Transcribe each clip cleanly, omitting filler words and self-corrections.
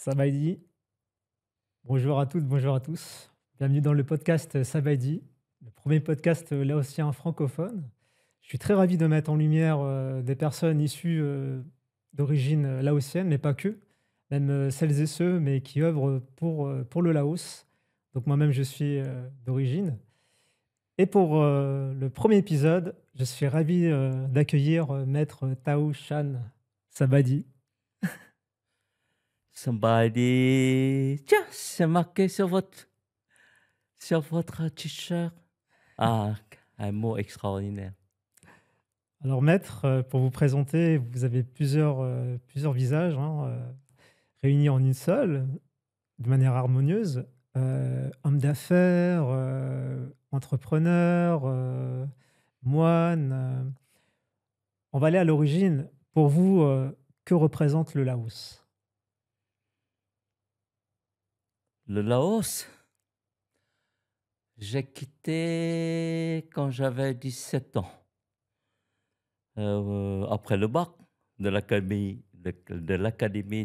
Sabaïdi, bonjour à toutes, bonjour à tous. Bienvenue dans le podcast Sabaïdi, le premier podcast laotien francophone. Je suis très ravi de mettre en lumière des personnes issues d'origine laotienne, mais pas que, même celles et ceux, mais qui œuvrent pour le Laos. Donc moi-même, je suis d'origine. Et pour le premier épisode, je suis ravi d'accueillir Maître Tao Chan Sabadi. Somebody. Tiens, c'est marqué sur votre t-shirt. Ah, un mot extraordinaire. Alors maître, pour vous présenter, vous avez plusieurs visages, hein, réunis en une seule, de manière harmonieuse. Homme d'affaires, entrepreneur, moine, on va aller à l'origine. Pour vous, que représente le Laos? Le Laos, j'ai quitté quand j'avais 17 ans, après le bac de l'Académie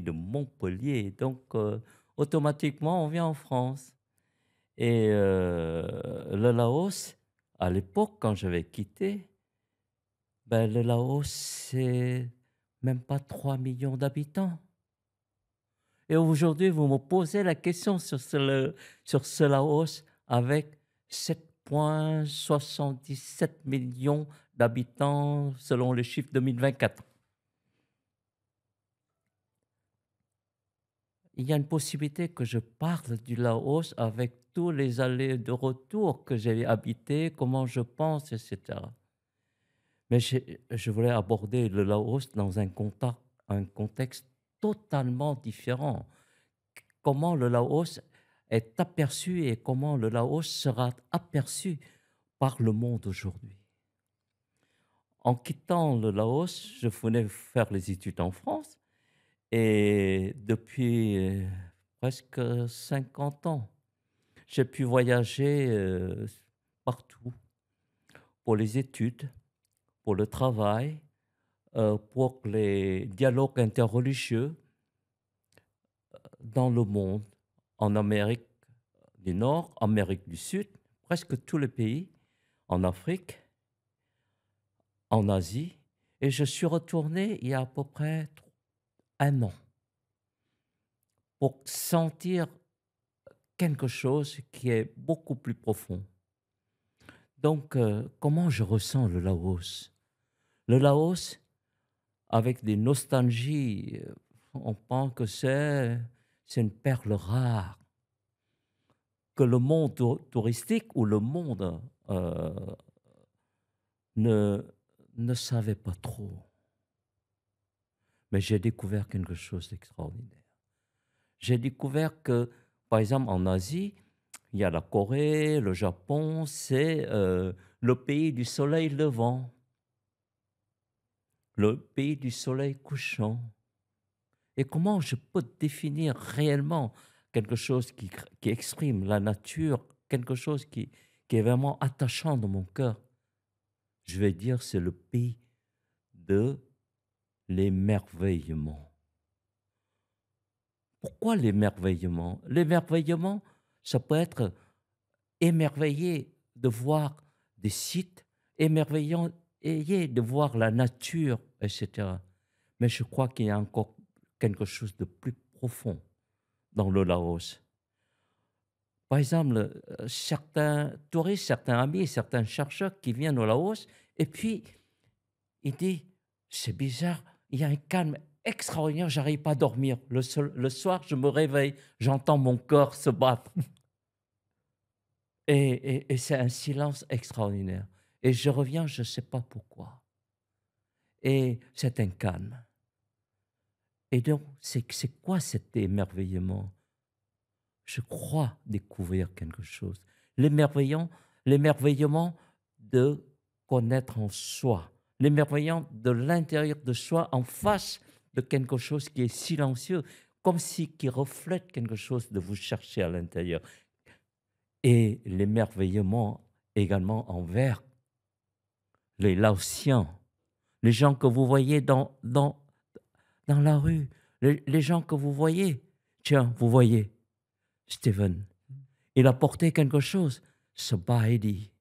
de Montpellier. Donc, automatiquement, on vient en France. Et le Laos, à l'époque, quand j'avais quitté, ben, le Laos, c'est même pas 3 millions d'habitants. Et aujourd'hui, vous me posez la question sur ce Laos avec 7,77 millions d'habitants selon les chiffres 2024. Il y a une possibilité que je parle du Laos avec tous les allers de retour que j'ai habité, comment je pense, etc. Mais je voulais aborder le Laos dans un contexte totalement différent. Comment le Laos est aperçu et comment le Laos sera aperçu par le monde aujourd'hui. En quittant le Laos, je venais faire les études en France et depuis presque 50 ans, j'ai pu voyager partout pour les études, pour le travail, pour les dialogues interreligieux dans le monde, en Amérique du Nord, Amérique du Sud, presque tous les pays, en Afrique, en Asie, et je suis retourné il y a à peu près 1 an pour sentir quelque chose qui est beaucoup plus profond. Donc, comment je ressens le Laos? Le Laos, avec des nostalgies, on pense que c'est une perle rare, que le monde touristique ou le monde ne, ne savait pas trop. Mais j'ai découvert quelque chose d'extraordinaire. J'ai découvert que, par exemple, en Asie, il y a la Corée, le Japon, c'est le pays du soleil levant, le pays du soleil couchant. Et comment je peux définir réellement quelque chose qui exprime la nature, quelque chose qui est vraiment attachant dans mon cœur? Je vais dire, c'est le pays de l'émerveillement. Pourquoi l'émerveillement? L'émerveillement, ça peut être émerveillé de voir des sites, émerveillé de voir la nature, etc. Mais je crois qu'il y a encore quelque chose de plus profond dans le Laos. Par exemple, certains touristes, certains amis, certains chercheurs qui viennent au Laos, et puis ils disent, c'est bizarre, il y a un calme extraordinaire, j'arrive pas à dormir. Le soir, je me réveille, j'entends mon corps se battre. Et c'est un silence extraordinaire. Et je reviens, je ne sais pas pourquoi. Et c'est un calme. Et donc, c'est quoi cet émerveillement? Je crois découvrir quelque chose. L'émerveillement de connaître en soi. L'émerveillement de l'intérieur de soi en face de quelque chose qui est silencieux, comme si qui reflète quelque chose de vous chercher à l'intérieur. Et l'émerveillement également envers les Laotiens, les gens que vous voyez dans la rue, les gens que vous voyez. Tiens, vous voyez, Stephen, il a porté quelque chose, Sabaidi.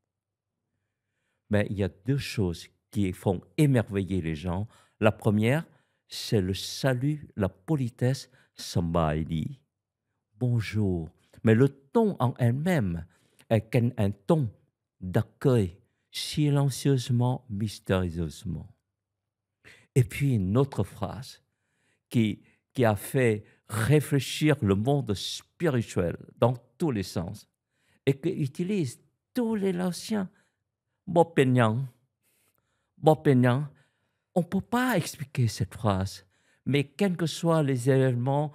Mais il y a deux choses qui font émerveiller les gens. La première, c'est le salut, la politesse, Sabaidi. Bonjour. Mais le ton en elle-même est un ton d'accueil, silencieusement, mystérieusement. Et puis une autre phrase qui, qui a fait réfléchir le monde spirituel dans tous les sens et qui utilise tous les Laotiens. Bopenyang, Bopenyang. On ne peut pas expliquer cette phrase, mais quels que soient les événements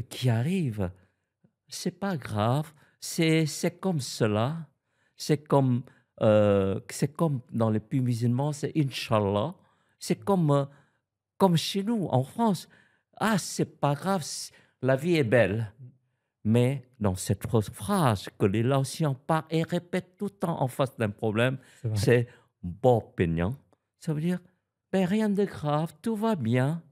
qui arrivent, c'est pas grave, c'est comme cela, c'est comme dans les pays musulmans, c'est Inch'Allah, c'est comme chez nous en France. Ah, c'est pas grave, la vie est belle. Mais dans cette phrase que les Laotiens parlent et répètent tout le temps en face d'un problème, C'est vrai. c'est Bo Penyang. Ça veut dire ben, rien de grave, tout va bien.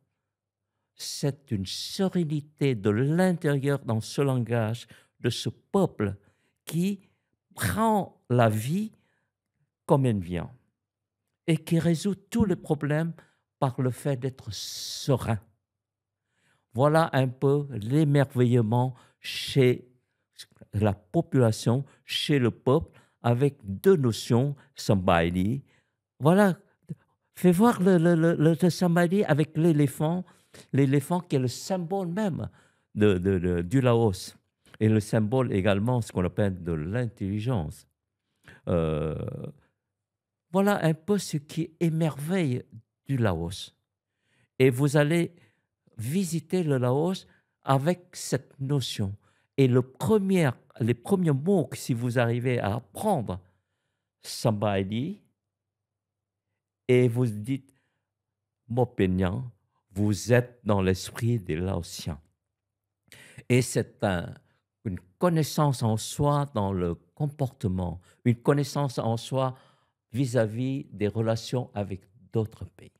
C'est une sérénité de l'intérieur dans ce langage de ce peuple qui prend la vie comme elle vient et qui résout tous les problèmes par le fait d'être serein. Voilà un peu l'émerveillement chez la population, chez le peuple, avec deux notions, Sambaili. Voilà, fais voir le Sambaili avec l'éléphant qui est le symbole même du Laos, et le symbole également, ce qu'on appelle de l'intelligence. Euh, voilà un peu ce qui émerveille du Laos. Et vous allez visiter le Laos avec cette notion. Et les premiers mots que si vous arrivez à apprendre, Sambaili, et vous dites Mopenyang, vous êtes dans l'esprit des Laotiens. Et c'est une connaissance en soi dans le comportement, une connaissance en soi vis-à-vis des relations avec d'autres pays,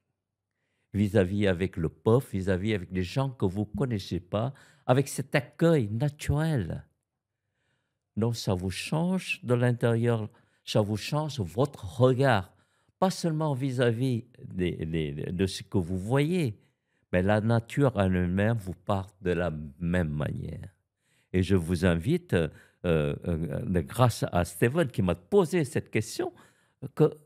vis-à-vis avec le peuple, vis-à-vis avec les gens que vous ne connaissez pas, avec cet accueil naturel. Donc ça vous change de l'intérieur, ça vous change votre regard, pas seulement vis-à-vis de ce que vous voyez, mais la nature en elle-même vous parle de la même manière. Et je vous invite, grâce à Stephen qui m'a posé cette question, que,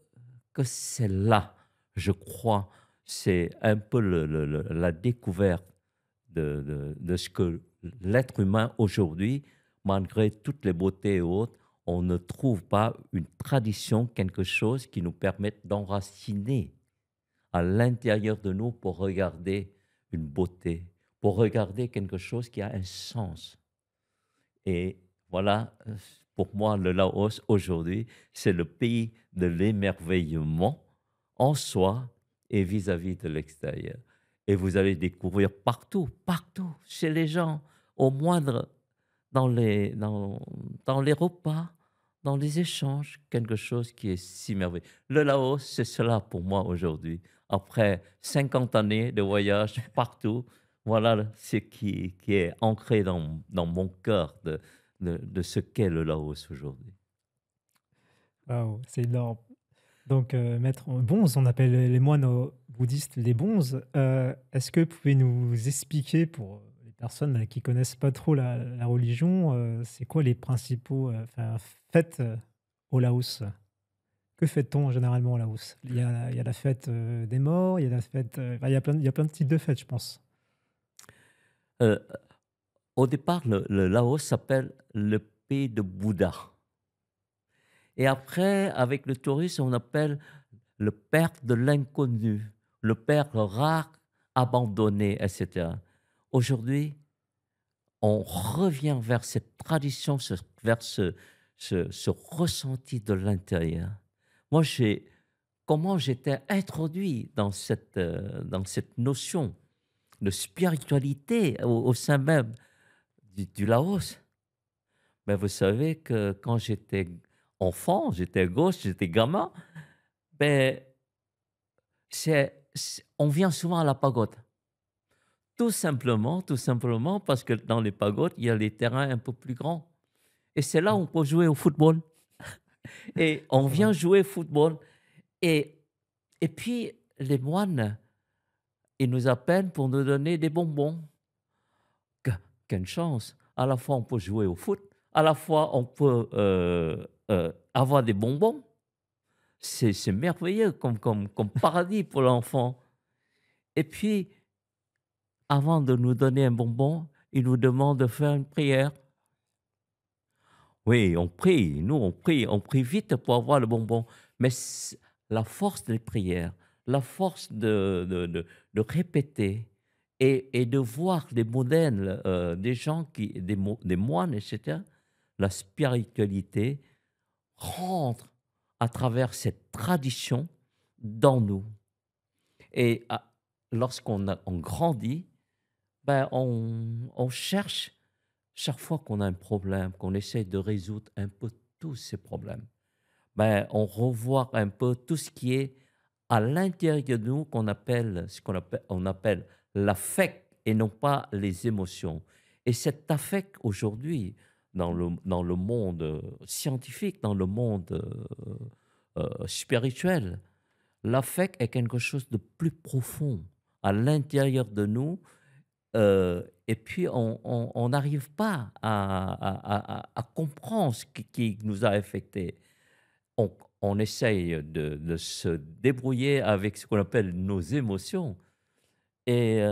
que c'est là, je crois, c'est un peu la découverte de ce que l'être humain aujourd'hui, malgré toutes les beautés et autres, on ne trouve pas une tradition, quelque chose qui nous permette d'enraciner à l'intérieur de nous pour regarder une beauté, pour regarder quelque chose qui a un sens. Et voilà, pour moi, le Laos aujourd'hui, c'est le pays de l'émerveillement en soi et vis-à-vis de l'extérieur. Et vous allez découvrir partout, partout, chez les gens, au moindre, dans les repas, dans les échanges, quelque chose qui est si merveilleux. Le Laos, c'est cela pour moi aujourd'hui. Après 50 années de voyage partout, voilà ce qui est ancré dans mon cœur de ce qu'est le Laos aujourd'hui. Waouh, c'est énorme. Donc, maître Bonze, on appelle les moines bouddhistes les bonzes. Est-ce que vous pouvez nous expliquer, pour les personnes qui connaissent pas trop la religion, c'est quoi les principaux fêtes au Laos? Que fait-on généralement au Laos? Il y a la fête des morts, il y a la fête, il y a plein de types de fêtes, je pense. Euh, Au départ, le Laos s'appelle le pays de Bouddha. Et après, avec le tourisme, on appelle le père de l'inconnu, le père rare, abandonné, etc. Aujourd'hui, on revient vers cette tradition, vers ce ressenti de l'intérieur. Moi, comment j'étais introduit dans cette notion de spiritualité au sein même du Laos. Mais vous savez que quand j'étais enfant, j'étais gauche, j'étais gamin, ben, on vient souvent à la pagode. tout simplement parce que dans les pagodes, il y a les terrains un peu plus grands. Et c'est là où on peut jouer au football. Et on C'est vrai. vient jouer au football. Et, et puis, les moines, ils nous appellent pour nous donner des bonbons. Que- Quelle chance! À la fois, on peut jouer au foot, à la fois, on peut avoir des bonbons. C'est merveilleux comme paradis pour l'enfant. Et puis, avant de nous donner un bonbon, ils nous demandent de faire une prière. Oui, on prie, nous on prie vite pour avoir le bonbon. Mais la force des prières, la force de répéter et de voir des modèles, des gens, des moines, etc., la spiritualité rentre à travers cette tradition dans nous. Et on grandit, ben on cherche, chaque fois qu'on a un problème, qu'on essaie de résoudre un peu tous ces problèmes, ben on revoit un peu tout ce qui est à l'intérieur de nous on appelle l'affect et non pas les émotions. Et cet affect aujourd'hui, dans le monde scientifique, dans le monde spirituel, l'affect est quelque chose de plus profond à l'intérieur de nous, et puis on n'arrive pas à comprendre ce qui nous a affectés. On, on essaye de se débrouiller avec ce qu'on appelle nos émotions, mais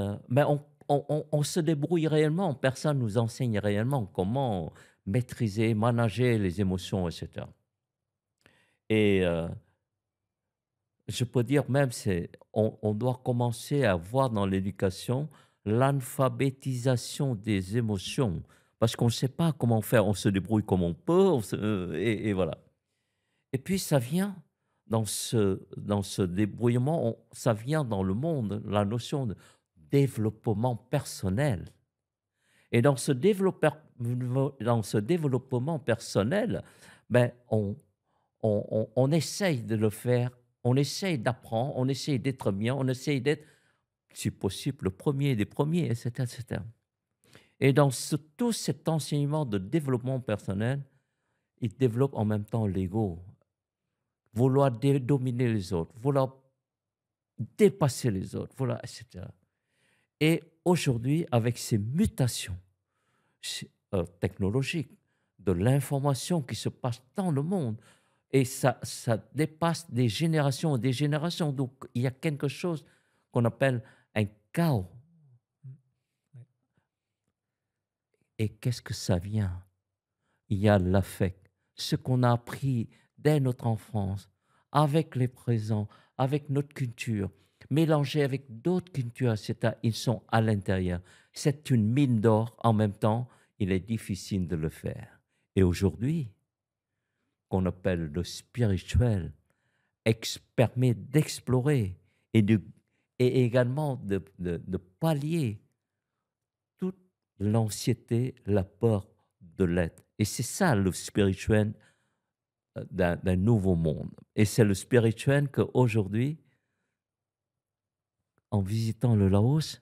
on se débrouille réellement. Personne nous enseigne réellement comment maîtriser, manager les émotions, etc. Et je peux dire même, on doit commencer à voir dans l'éducation l'alphabétisation des émotions. Parce qu'on ne sait pas comment faire, on se débrouille comme on peut, et voilà. Et puis ça vient dans ce débrouillement, ça vient dans le monde, la notion de développement personnel. Et dans ce développement personnel, ben, on essaye de le faire, on essaye d'apprendre, on essaye d'être bien, on essaye d'être, si possible, le premier des premiers, etc. etc. Et dans tout cet enseignement de développement personnel, il développe en même temps l'ego, vouloir dominer les autres, vouloir dépasser les autres, voilà, etc. Et aujourd'hui, avec ces mutations technologiques, de l'information qui se passe dans le monde, et ça dépasse des générations et des générations. Donc, il y a quelque chose qu'on appelle un chaos. Ouais. Et qu'est-ce que ça vient? Il y a l'affect, ce qu'on a appris dès notre enfance, avec les présents, avec notre culture, mélangé avec d'autres cultures, etc. Ils sont à l'intérieur. C'est une mine d'or. En même temps, il est difficile de le faire. Et aujourd'hui, qu'on appelle le spirituel, permet d'explorer et, et également de pallier toute l'anxiété, la peur de l'être. Et c'est ça le spirituel d'un nouveau monde. Et c'est le spirituel qu'aujourd'hui, en visitant le Laos,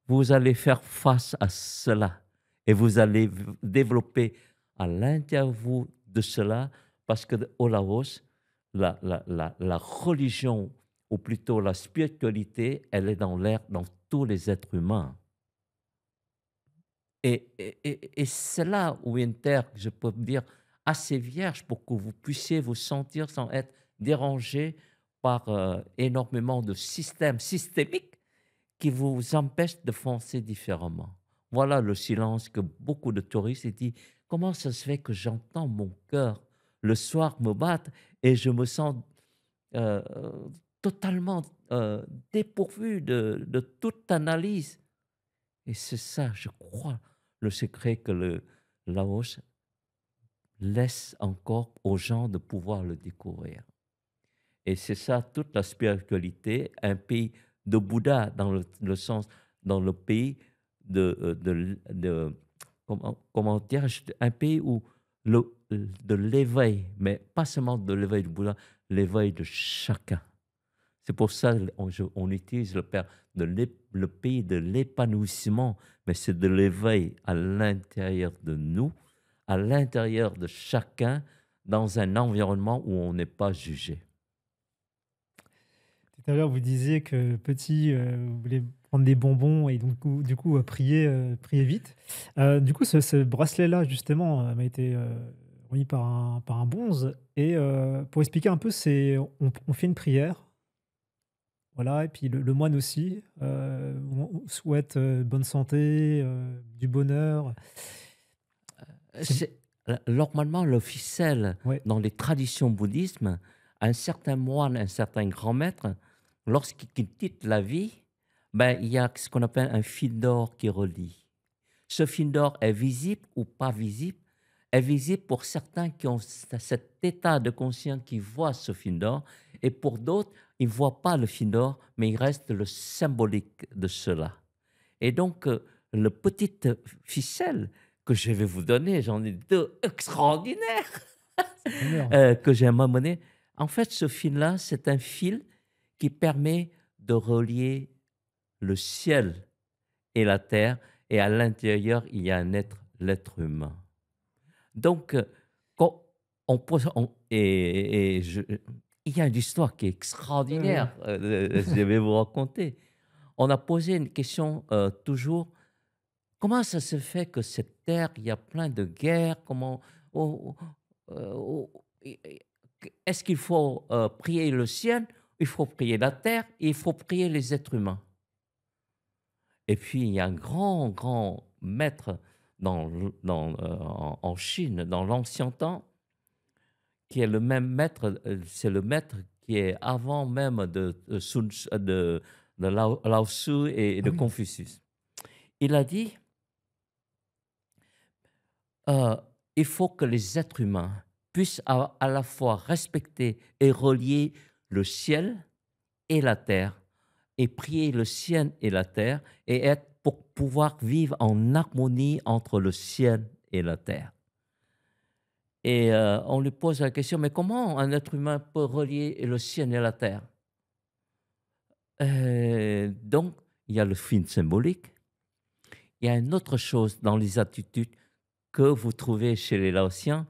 vous allez faire face à cela. Et vous allez développer à l'intérieur de vous de cela, parce qu'au Laos, la religion, ou plutôt la spiritualité, elle est dans l'air, dans tous les êtres humains. Et c'est là où une terre, je peux dire, assez vierge pour que vous puissiez vous sentir sans être dérangé par énormément de systèmes systémiques qui vous empêchent de penser différemment. Voilà le silence que beaucoup de touristes disent. Comment ça se fait que j'entends mon cœur le soir me battre et je me sens euh, totalement dépourvu de toute analyse? Et c'est ça, je crois, le secret que le Laos laisse encore aux gens de pouvoir le découvrir. Et c'est ça toute la spiritualité, un pays de Bouddha dans le sens, dans le pays comment dire, un pays où de l'éveil, mais pas seulement de l'éveil du Bouddha, l'éveil de chacun. C'est pour ça on utilise le pays de l'épanouissement, mais c'est de l'éveil à l'intérieur de nous, à l'intérieur de chacun, dans un environnement où on n'est pas jugé. Tout à l'heure, vous disiez que petit, vous voulez prendre des bonbons et donc prier vite. Du coup, ce bracelet-là, justement, m'a été, remis par un bonze et pour expliquer un peu, c'est on fait une prière, voilà et puis le moine aussi, on souhaite, bonne santé, du bonheur. C'est C'est normalement le ficelle ouais, dans les traditions bouddhismes, un certain moine, un certain grand maître, lorsqu'il quitte la vie, ben, il y a ce qu'on appelle un fil d'or qui relie. Ce fil d'or est visible ou pas visible, est visible pour certains qui ont cet état de conscience qui voient ce fil d'or, et pour d'autres, ils ne voient pas le fil d'or, mais il reste le symbolique de cela. Et donc, le petit ficelle que je vais vous donner, j'en ai deux extraordinaires c'est un honneur. que j'ai amené. En fait, ce fil-là, c'est un fil qui permet de relier le ciel et la terre, et à l'intérieur, il y a un être, l'être humain. Donc, quand on pose, il y a une histoire qui est Ouais, ouais. extraordinaire, je vais vous raconter. On a posé une question toujours. Comment ça se fait que cette terre, il y a plein de guerres? Comment, oh, est-ce qu'il faut prier le ciel? Il faut prier la terre et il faut prier les êtres humains. Et puis, il y a un grand, grand maître en Chine, dans l'ancien temps, qui est le même maître, c'est le maître qui est avant même de Lao Tzu et Ah de oui. Confucius. Il a dit, Heu, il faut que les êtres humains puissent à la fois respecter et relier le ciel et la terre, et prier le ciel et la terre, et être pour pouvoir vivre en harmonie entre le ciel et la terre. Et on lui pose la question: «Mais comment un être humain peut relier le ciel et la terre?» Donc il y a le film symbolique, il y a une autre chose dans les attitudes que vous trouvez chez les Laotiens.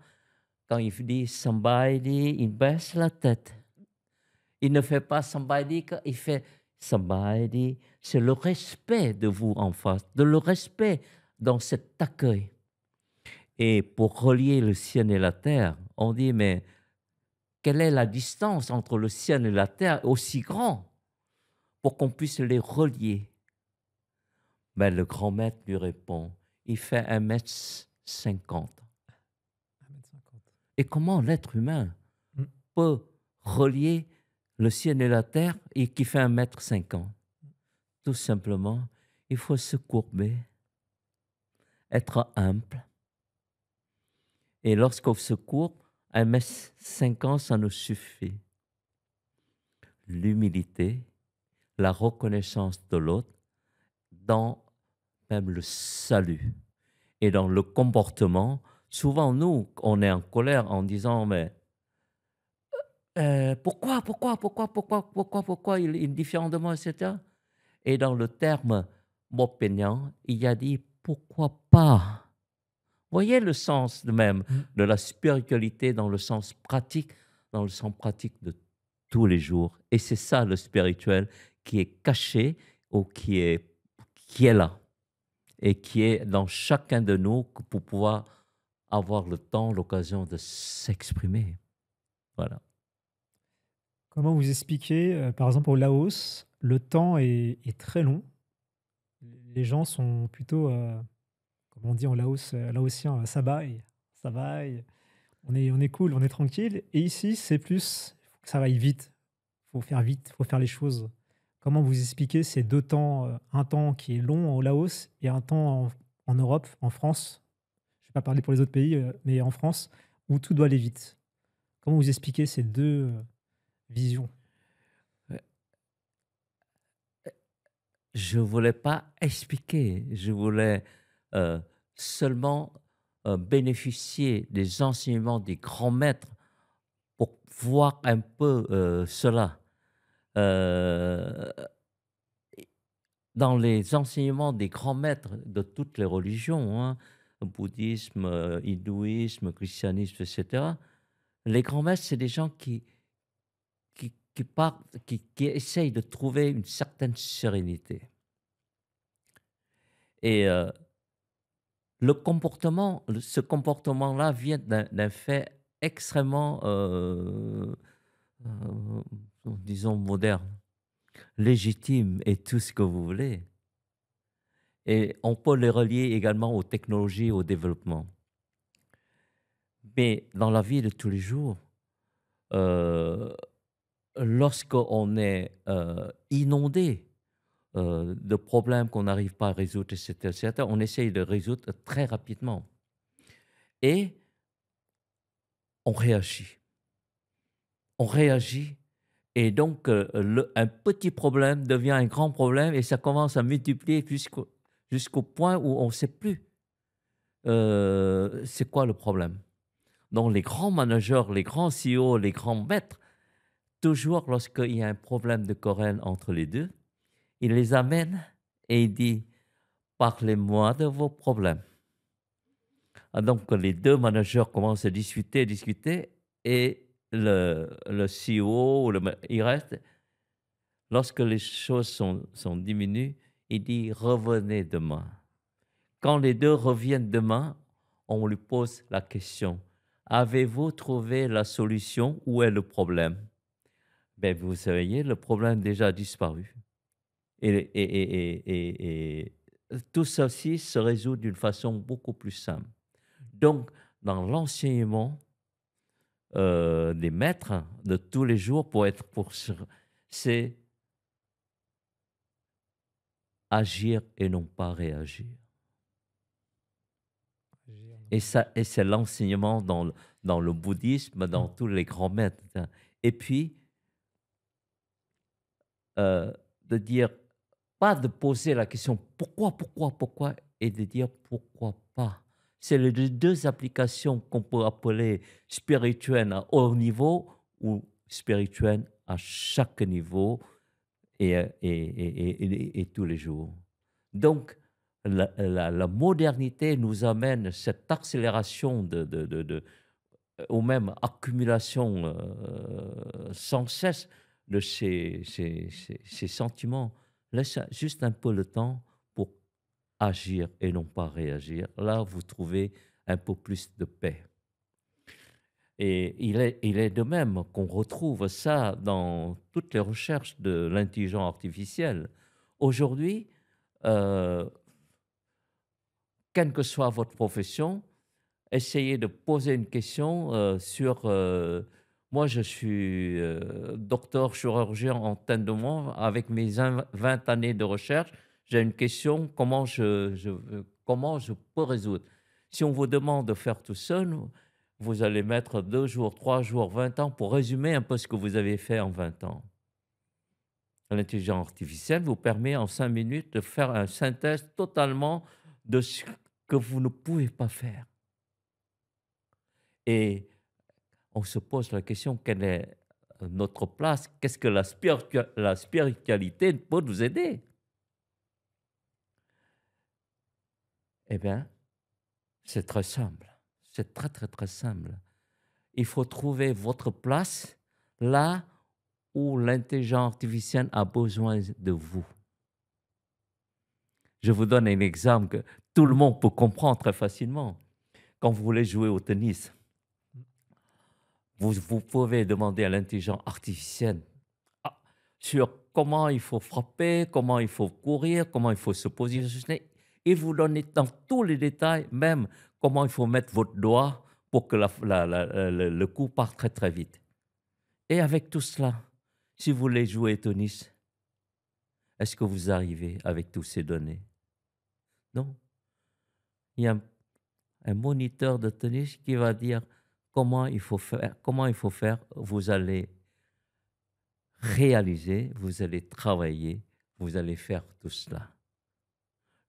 Quand il dit somebody, il baisse la tête. Il ne fait pas somebody, il fait somebody. C'est le respect de vous en face, de le respect dans cet accueil. Et pour relier le ciel et la terre, on dit, mais quelle est la distance entre le ciel et la terre aussi grand pour qu'on puisse les relier? Ben, le grand maître lui répond, il fait 1,50 m. 1,50 m. Et comment l'être humain Mmh. peut relier le ciel et la terre et qui fait 1,50 m? Tout simplement, il faut se courber, être humble. Et lorsqu'on se courbe, 1,50 m, ça nous suffit. L'humilité, la reconnaissance de l'autre, dans même le salut et dans le comportement. Souvent, nous, on est en colère en disant, mais pourquoi il est différent de moi, etc. Et dans le terme Mopénian, il y a dit pourquoi pas. Voyez le sens même Mmh. de la spiritualité dans le sens pratique de tous les jours. Et c'est ça le spirituel qui est caché ou qui est là et qui est dans chacun de nous pour pouvoir avoir le temps, l'occasion de s'exprimer. Voilà. Comment vous expliquez, par exemple au Laos, le temps est très long. Les gens sont plutôt, comme on dit en laotien, sabai, sabai. On est cool, on est tranquille et ici, c'est plus, il faut que ça aille vite, il faut faire les choses. Comment vous expliquez ces 2 temps, un temps qui est long au Laos et un temps en Europe, en France? Je ne vais pas parler pour les autres pays, mais en France, où tout doit aller vite. Comment vous expliquez ces 2 visions? Je voulais pas expliquer, je voulais euh, seulement bénéficier des enseignements des grands maîtres pour voir un peu cela. Heu, dans les enseignements des grands maîtres de toutes les religions, hein, bouddhisme, hindouisme, christianisme, et cetera, les grands maîtres, c'est des gens qui partent, qui essayent de trouver une certaine sérénité et ce comportement-là vient d'un fait extrêmement, heu, disons moderne, légitime et tout ce que vous voulez et on peut les relier également aux technologies, au développement. Mais dans la vie de tous les jours, heu, lorsqu'on est, inondé, de problèmes qu'on n'arrive pas à résoudre et cetera, on essaye de résoudre très rapidement et on réagit. On réagit et donc un petit problème devient un grand problème et ça commence à multiplier jusqu'au point où on ne sait plus, c'est quoi le problème. Donc les grands managers, les grands CEO, les grands maîtres, toujours lorsqu'il y a un problème de querelle entre les 2, ils les amènent et ils disent: «Parlez-moi de vos problèmes». Ah donc les 2 managers commencent à discuter, discuter et le CEO ou il reste. Lorsque les choses sont diminues, il dit: «Revenez demain». Quand les 2 reviennent demain, on lui pose la question: «Avez-vous trouvé la solution? Où est le problème?» Ben vous voyez, le problème déjà a disparu et tout ceci se résout d'une façon beaucoup plus simple. Donc dans l'enseignement, des maîtres de tous les jours c'est agir et non pas réagir. Agir, non Et pas ça et c'est l'enseignement dans le bouddhisme, dans mmh. tous les grands maîtres, hein. Et puis, de dire pas de poser la question: «Pourquoi, pourquoi, pourquoi?» et de dire: «Pourquoi pas?» C'est les 2 applications qu'on peut appeler spirituelles à haut niveau ou spirituelles à chaque niveau et tous les jours. Donc la modernité nous amène cette accélération ou même accumulation, sans cesse de ces sentiments. Laisse juste un peu le temps pour agir et non pas réagir. Là, vous trouvez un peu plus de paix. Et il est de même qu'on retrouve ça dans toutes les recherches de l'intelligence artificielle. Aujourd'hui, heu, quelle que soit votre profession, essayez de poser une question, moi je suis, docteur chirurgien en fin de mois avec mes 20 années de recherche, j'ai une question, comment je peux résoudre? Si on vous demande de faire tout seul, vous allez mettre 2 jours, 3 jours, 20 ans pour résumer un peu ce que vous avez fait en 20 ans. L'intelligence artificielle vous permet en 5 minutes de faire une synthèse totalement de ce que vous ne pouvez pas faire et on se pose la question, quelle est notre place? Qu'est-ce que la spiritualité peut nous aider? Eh bien, c'est très simple. C'est très, très, très simple. Il faut trouver votre place là où l'intelligence artificielle a besoin de vous. Je vous donne un exemple que tout le monde peut comprendre très facilement. Quand vous voulez jouer au tennis, Mmh. vous pouvez demander à l'intelligence artificielle ah, sur comment il faut frapper, comment il faut courir, comment il faut se positionner. Et vous donnez dans tous les détails, même comment il faut mettre votre doigt pour que le coup parte très très vite. Et avec tout cela, si vous voulez jouer au tennis, est-ce que vous arrivez avec toutes ces données? Non. Il y a un moniteur de tennis qui va dire comment il faut faire. Vous allez réaliser, vous allez travailler, vous allez faire tout cela.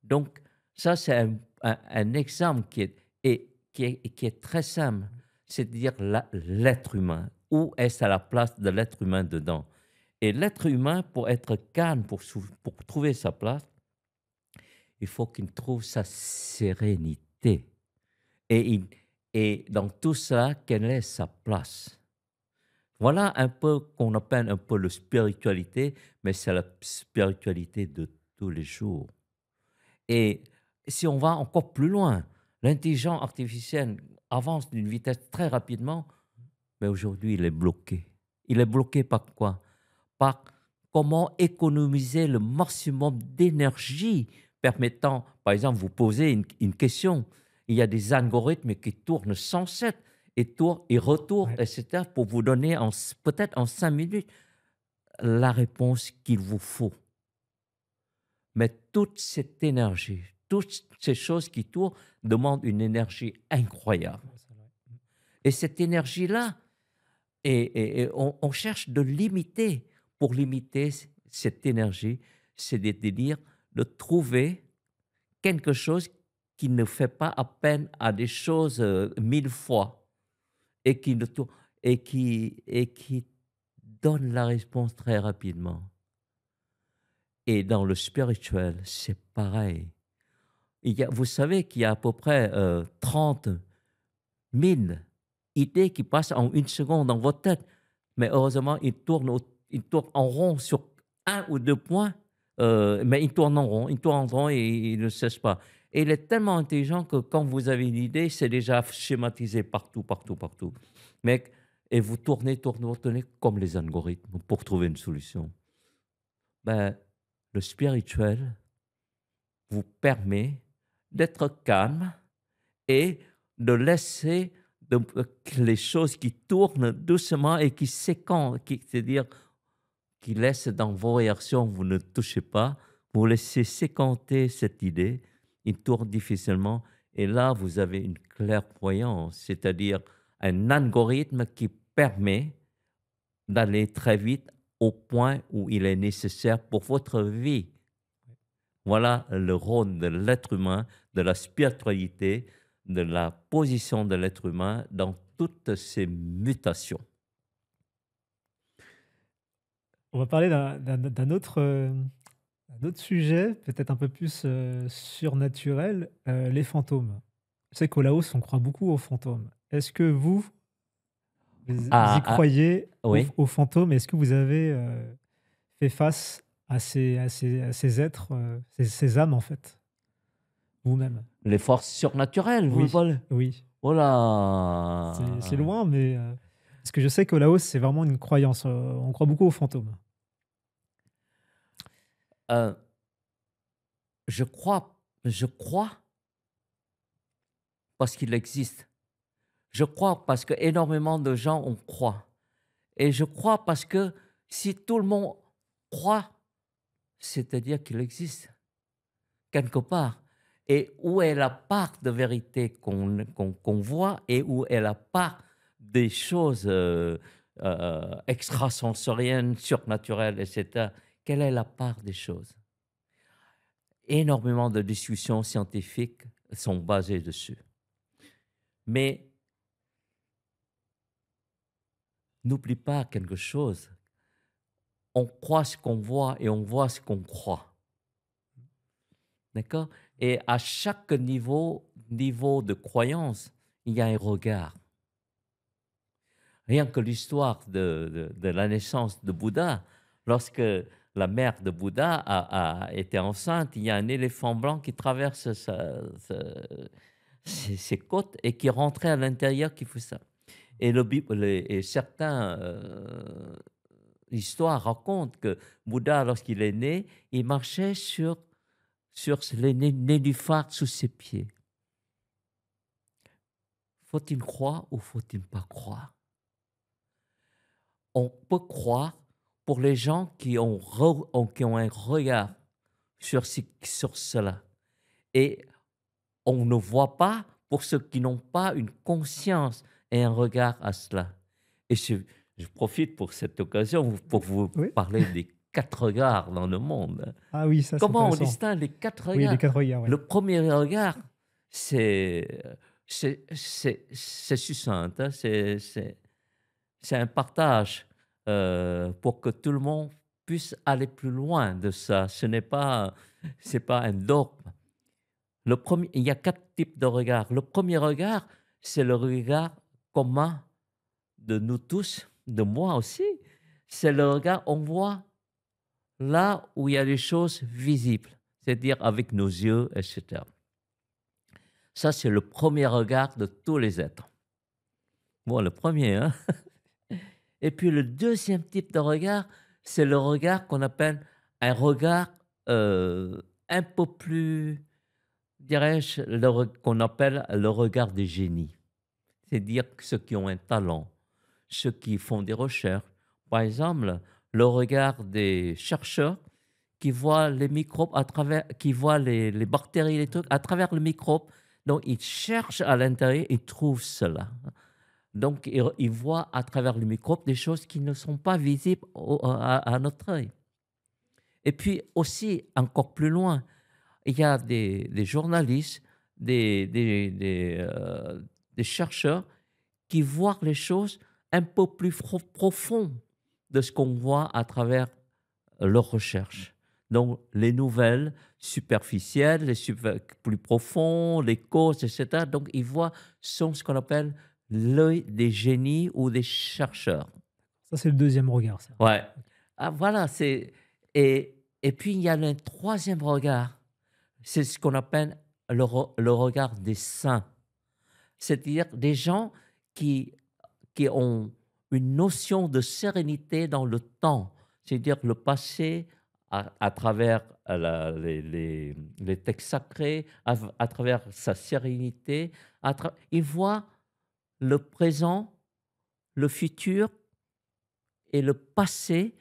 Donc, ça, c'est un exemple qui est très simple, c'est-à-dire l'être humain. Où est-ce à la place de l'être humain dedans? Et l'être humain, pour être calme, pour trouver sa place, il faut qu'il trouve sa sérénité. Et, et dans tout ça, quelle est sa place? Voilà un peu qu'on appelle un peu la spiritualité, mais c'est la spiritualité de tous les jours. Et si on va encore plus loin, l'intelligence artificielle avance d'une vitesse très rapidement, mais aujourd'hui, il est bloqué. Il est bloqué par quoi? Par comment économiser le maximum d'énergie permettant, par exemple, vous posez une question, il y a des algorithmes qui tournent sans cesse et tournent et retournent, Ouais, etc., pour vous donner peut-être en 5 minutes la réponse qu'il vous faut. Mais toute cette énergie, toutes ces choses qui tournent demandent une énergie incroyable. ouais, c'est vrai. Et cette énergie-là, et on cherche de limiter. Pour limiter cette énergie, c'est de dire de trouver quelque chose qui ne fait pas appel à des choses 1000 fois et qui, ne tou- et qui donne la réponse très rapidement. Et dans le spirituel, c'est pareil. Vous savez qu'il y a à peu près 30 000 idées qui passent en une seconde dans votre tête. Mais heureusement, ils tournent en rond sur un ou deux points, mais ils tournent en rond, ils tournent en rond et ils ne cessent pas. Et il est tellement intelligent que quand vous avez une idée, c'est déjà schématisé partout, partout, partout. Mais, et vous tournez, tournez, tournez comme les algorithmes pour trouver une solution. Ben, le spirituel vous permet d'être calme et de laisser que les choses qui tournent doucement et qui séquencent, c'est-à-dire qui laissent dans vos réactions, vous ne touchez pas, vous laissez séquenter cette idée, il tourne difficilement, et là, vous avez une clairvoyance, c'est-à-dire un algorithme qui permet d'aller très vite au point où il est nécessaire pour votre vie. Voilà le rôle de l'être humain, de la spiritualité, de la position de l'être humain dans toutes ces mutations. On va parler d'un autre sujet, peut-être un peu plus, surnaturel, les fantômes. Je sais qu'au Laos, on croit beaucoup aux fantômes. Est-ce que vous y Ah, croyez oui, aux fantômes? Est-ce que vous avez, fait face à ces êtres, ces âmes, en fait, vous-même? les forces surnaturelles, vous Oui, parlez. oui. Oh C'est là! loin, mais, parce que je sais qu'au Laos, c'est vraiment une croyance, on croit beaucoup aux fantômes. Euh, je crois parce qu'il existe. Je crois parce que énormément de gens ont croient. Et je crois parce que si tout le monde croit, c'est-à-dire qu'il existe quelque part. Et où est la part de vérité qu'on voit et où est la part des choses extrasensorielles, surnaturelles, etc. Quelle est la part des choses? Énormément de discussions scientifiques sont basées dessus. Mais n'oublie pas quelque chose. On croit ce qu'on voit et on voit ce qu'on croit. D'accord? Et à chaque niveau de croyance, il y a un regard. Rien que l'histoire de la naissance de Bouddha, lorsque la mère de Bouddha a été enceinte, il y a un éléphant blanc qui traverse ses côtes et qui rentrait à l'intérieur qui fait ça. Et, et certains histoires racontent que Bouddha, lorsqu'il est né, il marchait sur les nénuphars sous ses pieds. Faut-il croire ou faut-il pas croire? On peut croire pour les gens qui ont un regard sur cela. Et on ne voit pas pour ceux qui n'ont pas une conscience et un regard à cela. Et je profite pour cette occasion pour vous Oui? parler des 4 regards dans le monde. Ah oui, ça, c'est Comment on intéressant. distingue les 4 Oui, les regards? 4 regards, oui. Le premier regard, c'est c'est succinct, hein, c'est un partage. pour que tout le monde puisse aller plus loin de ça. C'est pas un dogme. Il y a 4 types de regards. Le premier regard, c'est le regard commun de nous tous, de moi aussi. C'est le regard, on voit là où il y a des choses visibles, c'est-à-dire avec nos yeux, etc. Ça, c'est le premier regard de tous les êtres. Bon, le premier, hein. Et puis le deuxième type de regard, c'est le regard qu'on appelle un regard un peu plus, dirais-je, qu'on appelle le regard des génies. C'est-à-dire ceux qui ont un talent, ceux qui font des recherches. Par exemple, le regard des chercheurs qui voient les microbes à travers, qui voient les bactéries, les trucs à travers le microbe. Donc, ils cherchent à l'intérieur, ils trouvent cela. Donc, ils voient à travers le microbe des choses qui ne sont pas visibles à notre œil. Et puis aussi, encore plus loin, il y a des journalistes, des chercheurs qui voient les choses un peu plus profondes de ce qu'on voit à travers leurs recherches. Donc, les nouvelles superficielles, plus profondes, les causes, etc. Donc, ils voient sont ce qu'on appelle l'œil des génies ou des chercheurs. Ça, c'est le deuxième regard, ça. Ouais. OK. Ah, voilà, et puis il y a le troisième regard, c'est ce qu'on appelle le regard des saints. C'est-à-dire des gens qui, qui ont une notion de sérénité dans le temps, c'est-à-dire le passé à travers les textes sacrés, à travers sa sérénité, ils voient le présent, le futur et le passé.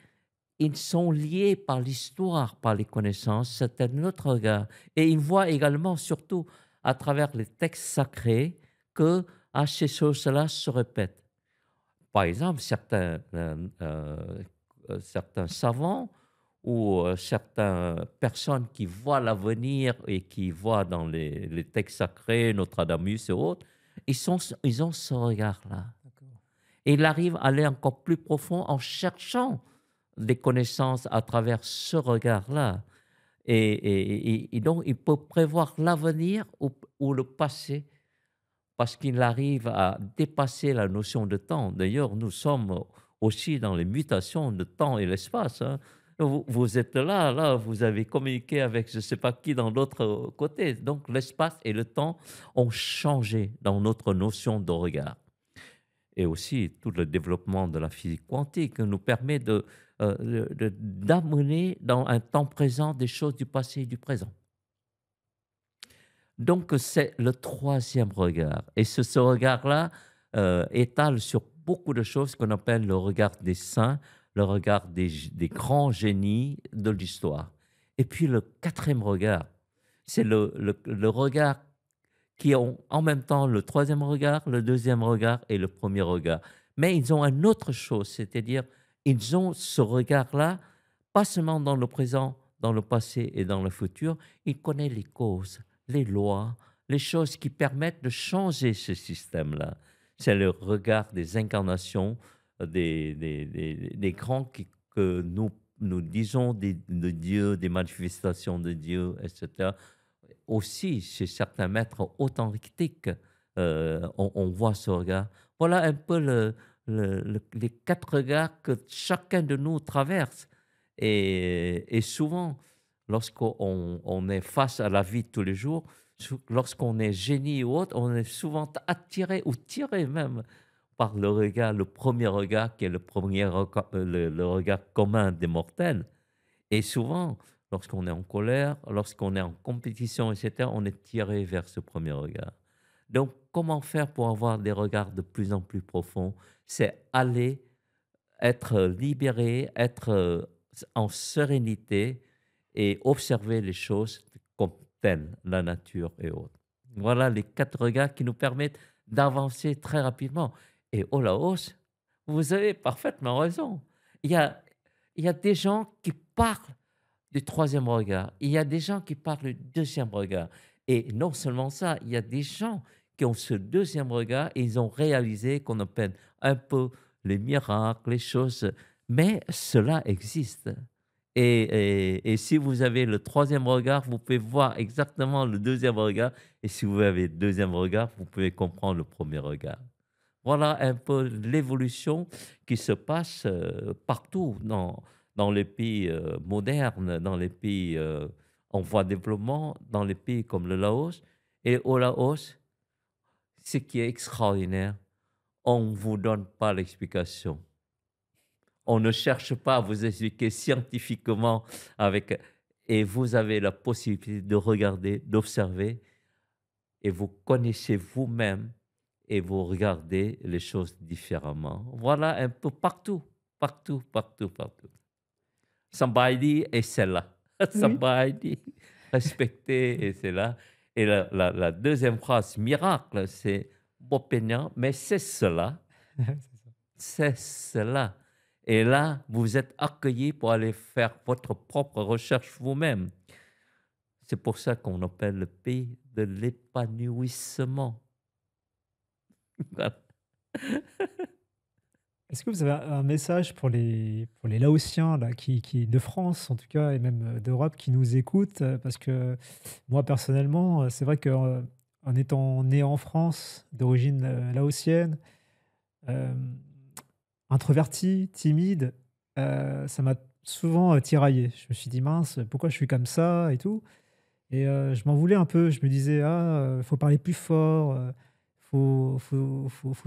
Ils sont liés par l'histoire, par les connaissances, c'est un autre regard. Et ils voient également, surtout à travers les textes sacrés, que ces choses-là se répètent. Par exemple, certains savants ou certaines personnes qui voient l'avenir et qui voient dans les textes sacrés, Nostradamus et autres, ils ont ce regard-là. D'accord. Et il arrive à aller encore plus profond en cherchant des connaissances à travers ce regard-là. Et donc, il peut prévoir l'avenir ou le passé parce qu'il arrive à dépasser la notion de temps. D'ailleurs, nous sommes aussi dans les mutations de temps et l'espace, hein. Vous êtes là, là, vous avez communiqué avec je ne sais pas qui dans l'autre côté. Donc, l'espace et le temps ont changé dans notre notion de regard. Et aussi, tout le développement de la physique quantique nous permet d'amener dans un temps présent des choses du passé et du présent. Donc, c'est le troisième regard. Et ce regard-là étale sur beaucoup de choses qu'on appelle le regard des saints, le regard des grands génies de l'histoire. Et puis, le quatrième regard, c'est le regard qui ont en même temps le troisième regard, le deuxième regard et le premier regard. Mais ils ont une autre chose, c'est-à-dire ils ont ce regard-là, pas seulement dans le présent, dans le passé et dans le futur, ils connaissent les causes, les lois, les choses qui permettent de changer ce système-là. C'est le regard des incarnations, des grands que nous disons de Dieu, des manifestations de Dieu, etc. Aussi, chez certains maîtres authentiques, on voit ce regard. Voilà un peu les 4 regards que chacun de nous traverse. Et souvent, lorsqu'on est face à la vie de tous les jours, lorsqu'on est génie ou autre, on est souvent attiré ou tiré même par le regard, le premier regard qui est le regard commun des mortels. Et souvent, lorsqu'on est en colère, lorsqu'on est en compétition, etc., on est tiré vers ce premier regard. Donc, comment faire pour avoir des regards de plus en plus profonds? C'est aller, être libéré, être en sérénité et observer les choses comme telles, la nature et autres. Voilà les 4 regards qui nous permettent d'avancer très rapidement. Et au Laos, vous avez parfaitement raison. Il y a, il y a des gens qui parlent du troisième regard. Il y a des gens qui parlent du deuxième regard. Et non seulement ça, il y a des gens qui ont ce deuxième regard et ils ont réalisé qu'on appelle un peu les miracles, les choses Mais cela existe. Et si vous avez le troisième regard, vous pouvez voir exactement le deuxième regard. Et si vous avez le deuxième regard, vous pouvez comprendre le premier regard. Voilà un peu l'évolution qui se passe partout dans les pays modernes, dans les pays en voie de développement, dans les pays comme le Laos. Et au Laos, ce qui est extraordinaire, on ne vous donne pas l'explication. On ne cherche pas à vous expliquer scientifiquement avec... Et vous avez la possibilité de regarder, d'observer, et vous connaissez vous-même et vous regardez les choses différemment. Voilà un peu partout, partout, partout, partout. Somebody et c'est là. Oui. Somebody, respecter et c'est là. Et la deuxième phrase, miracle, c'est Bopénian, mais c'est cela, C'est ça. c'est cela. Et là, vous êtes accueillis pour aller faire votre propre recherche vous-même. C'est pour ça qu'on appelle le pays de l'épanouissement. Voilà. Est-ce que vous avez un message pour les Laotiens là, de France, en tout cas, et même d'Europe, qui nous écoutent? Parce que moi, personnellement, c'est vrai que en étant né en France, d'origine laotienne, euh, introverti, timide, ça m'a souvent tiraillé. Je me suis dit, mince, pourquoi je suis comme ça et tout. Et je m'en voulais un peu. Je me disais: «Ah, faut parler plus fort, faut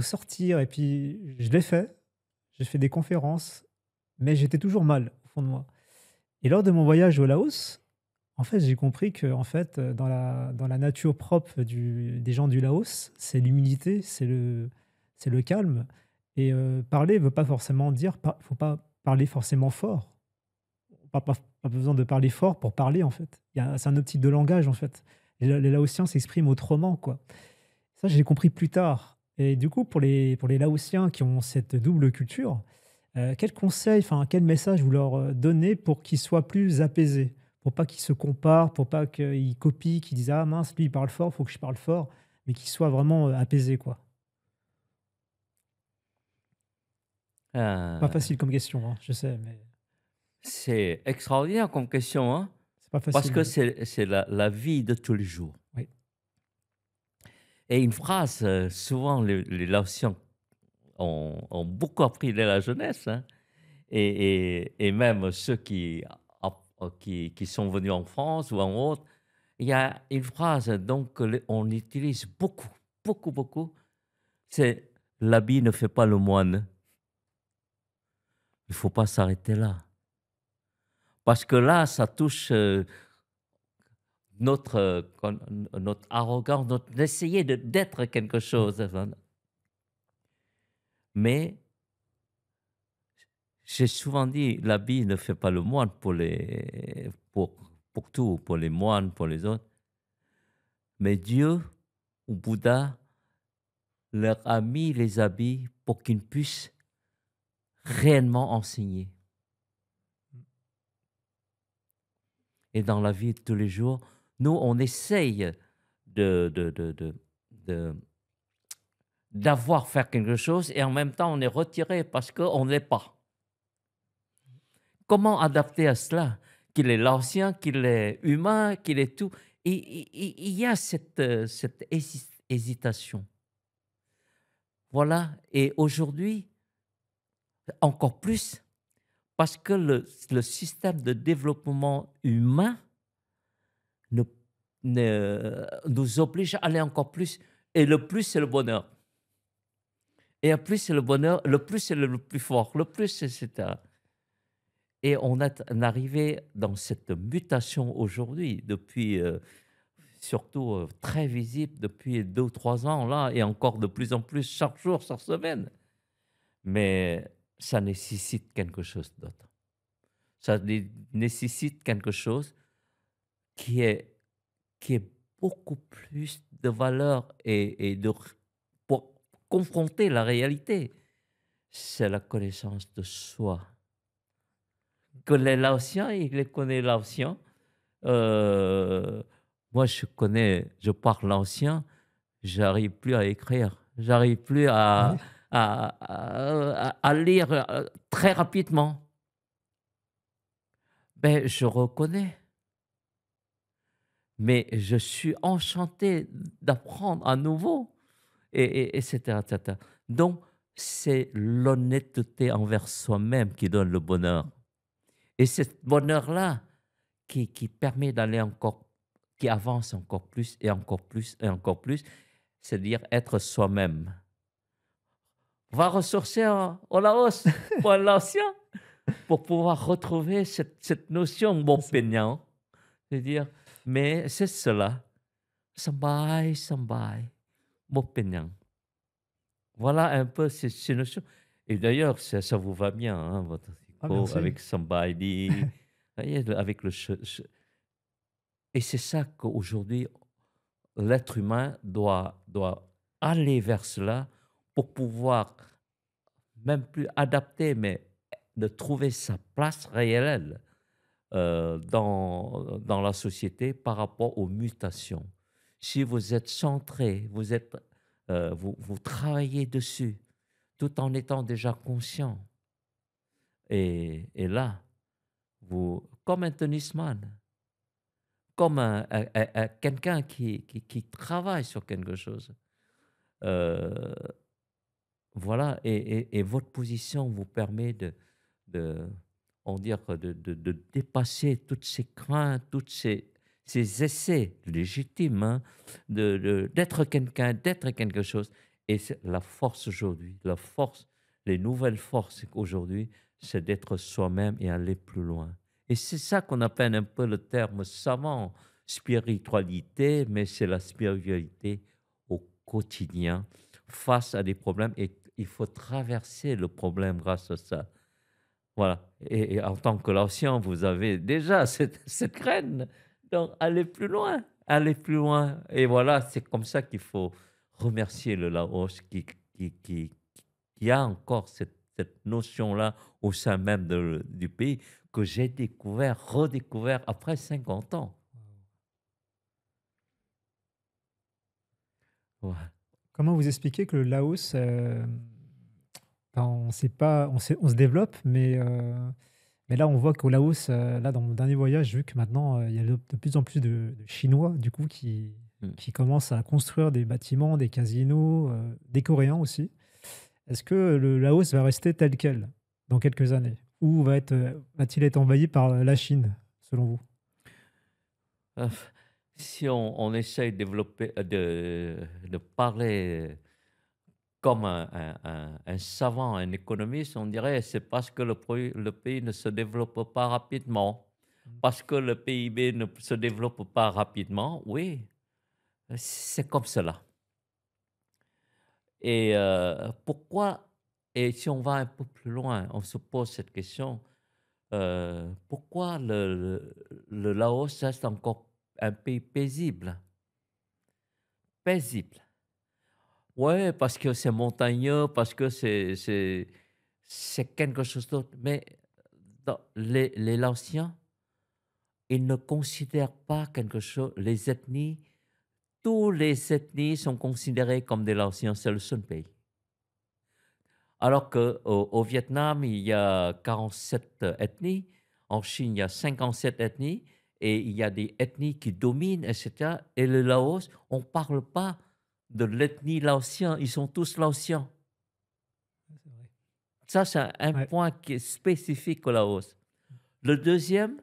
sortir» et puis je l'ai fait. J'ai fait des conférences, mais j'étais toujours mal au fond de moi. Et lors de mon voyage au Laos, en fait, j'ai compris que en fait, dans la nature propre des gens du Laos, c'est l'humilité, c'est le calme et parler veut pas forcément dire faut pas parler forcément fort. Pas besoin de parler fort pour parler, en fait. C'est un autre type de langage, en fait. Les Laotiens s'expriment autrement, quoi. Ça, j'ai compris plus tard et du coup, pour les Laotiens qui ont cette double culture, quels conseils, enfin, quel message vous leur, donnez pour qu'ils soient plus apaisés? Pour pas qu'ils se comparent, pour pas qu'ils copient, qu'ils disent: «Ah mince, lui, il parle fort, faut que je parle fort», mais qu'ils soient vraiment, apaisés, quoi. Pas Euh, facile comme question, hein, je sais, mais C'est extraordinaire comme question, hein? c'est pas Parce facile, que c'est la vie de tous les jours. oui. Et une phrase, souvent les Laotiens ont beaucoup appris dès la jeunesse, hein, et même ceux qui sont venus en France ou en autre, il y a une phrase donc on utilise beaucoup, beaucoup, beaucoup, c'est «l'habit ne fait pas le moine». Il ne faut pas s'arrêter là. Parce que là, ça touche notre arrogance, notre d'essayer d'être quelque Mmh. chose. Enfin. Mais j'ai souvent dit, l'habit ne fait pas le moine pour tout, pour les moines, pour les autres. Mais Dieu ou Bouddha leur a mis les habits pour qu'ils puissent réellement enseigner. Et dans la vie de tous les jours, nous, on essaye de, de, de, de, de- d'avoir faire quelque chose et en même temps on est retiré parce qu'on ne l'est pas. Comment adapter à cela? Qu'il est l'ancien, qu'il est humain, qu'il est tout. Il y a cette hésitation. Voilà. Et aujourd'hui, encore plus, parce que le système de développement humain ne, nous oblige à aller encore plus. Et le plus, c'est le bonheur. Et le plus, c'est le bonheur. Le plus, c'est le plus fort. Le plus, etc. Et on est arrivé dans cette mutation aujourd'hui, depuis, surtout très visible depuis 2 ou 3 ans, là, et encore de plus en plus chaque jour, chaque semaine. Mais ça nécessite quelque chose d'autre. Ça nécessite quelque chose qui est, qui est beaucoup plus de valeur pour confronter la réalité. C'est la connaissance de soi. Que les Laotiens, ils les connaissent Laotiens. Euh, Moi, je parle l'ancien, j'arrive plus à écrire. J'arrive plus Ah oui? à lire très rapidement. Ben, je reconnais, mais je suis enchanté d'apprendre à nouveau, et cetera, et cetera. Donc, c'est l'honnêteté envers soi-même qui donne le bonheur. Et ce bonheur-là qui permet d'aller encore, qui avance encore plus et encore plus et encore plus, c'est-à-dire être soi-même. Va ressourcer au Laos ou à l'ancien pour pouvoir retrouver cette notion C'est bon ça. peignant, c'est-à-dire, mais c'est cela, sambai, sambai, bon peignant. Voilà un peu ces notions. Et d'ailleurs, ça vous va bien, hein, votre Ah tricot merci. avec sambaidi, voyez, avec le et c'est ça qu'aujourd'hui, l'être humain doit aller vers cela pour pouvoir même plus adapter, mais de trouver sa place réelle dans la société par rapport aux mutations. Si vous êtes centré, vous travaillez dessus tout en étant déjà conscient. Et là, comme un tennisman, comme quelqu'un qui travaille sur quelque chose, euh, voilà, et votre position vous permet de on dire, de dépasser toutes ces craintes, ces essais légitimes, hein, d'être quelqu'un, d'être quelque chose. Et c'est la force aujourd'hui, la force, les nouvelles forces aujourd'hui, c'est d'être soi-même et aller plus loin. Et c'est ça qu'on appelle un peu le terme savant, spiritualité, mais c'est la spiritualité au quotidien, face à des problèmes, et il faut traverser le problème grâce à ça. Voilà, et en tant que l'ancien, vous avez déjà cette graine, donc allez plus loin, et voilà, c'est comme ça qu'il faut remercier le Laos qui qui qui a encore cette notion-là au sein même du pays, que j'ai découvert, redécouvert après 50 ans. Ouais. Comment vous expliquez que le Laos, enfin, on se développe, mais là, on voit qu'au Laos, là, dans mon dernier voyage, j'ai vu que maintenant, il y a de plus en plus de Chinois, du coup, Mmh. qui commencent à construire des bâtiments, des casinos, des Coréens aussi. Est-ce que le Laos va rester tel quel dans quelques années? Ou va-t-il être envahi par la Chine, selon vous? Heu, Si on essaye de développer, de parler comme un savant, un économiste, on dirait c'est parce que le pays ne se développe pas rapidement, Mmh. parce que le PIB ne se développe pas rapidement. Oui, c'est comme cela. Et pourquoi, et si on va un peu plus loin, on se pose cette question, pourquoi le Laos reste encore un pays paisible? Paisible. Ouais, parce que c'est montagneux, parce que c'est quelque chose d'autre. Mais les Laotiens, ils ne considèrent pas quelque chose, les ethnies, tous les ethnies sont considérées comme des Laotiens, c'est le seul pays. Alors qu'au Vietnam, il y a 47 ethnies, en Chine, il y a 57 ethnies, et il y a des ethnies qui dominent, etc. Et le Laos, on ne parle pas de l'ethnie laotien, ils sont tous Laotiens. Ouais, c'est vrai. Ça, c'est un Ouais. point qui est spécifique au Laos. Le deuxième,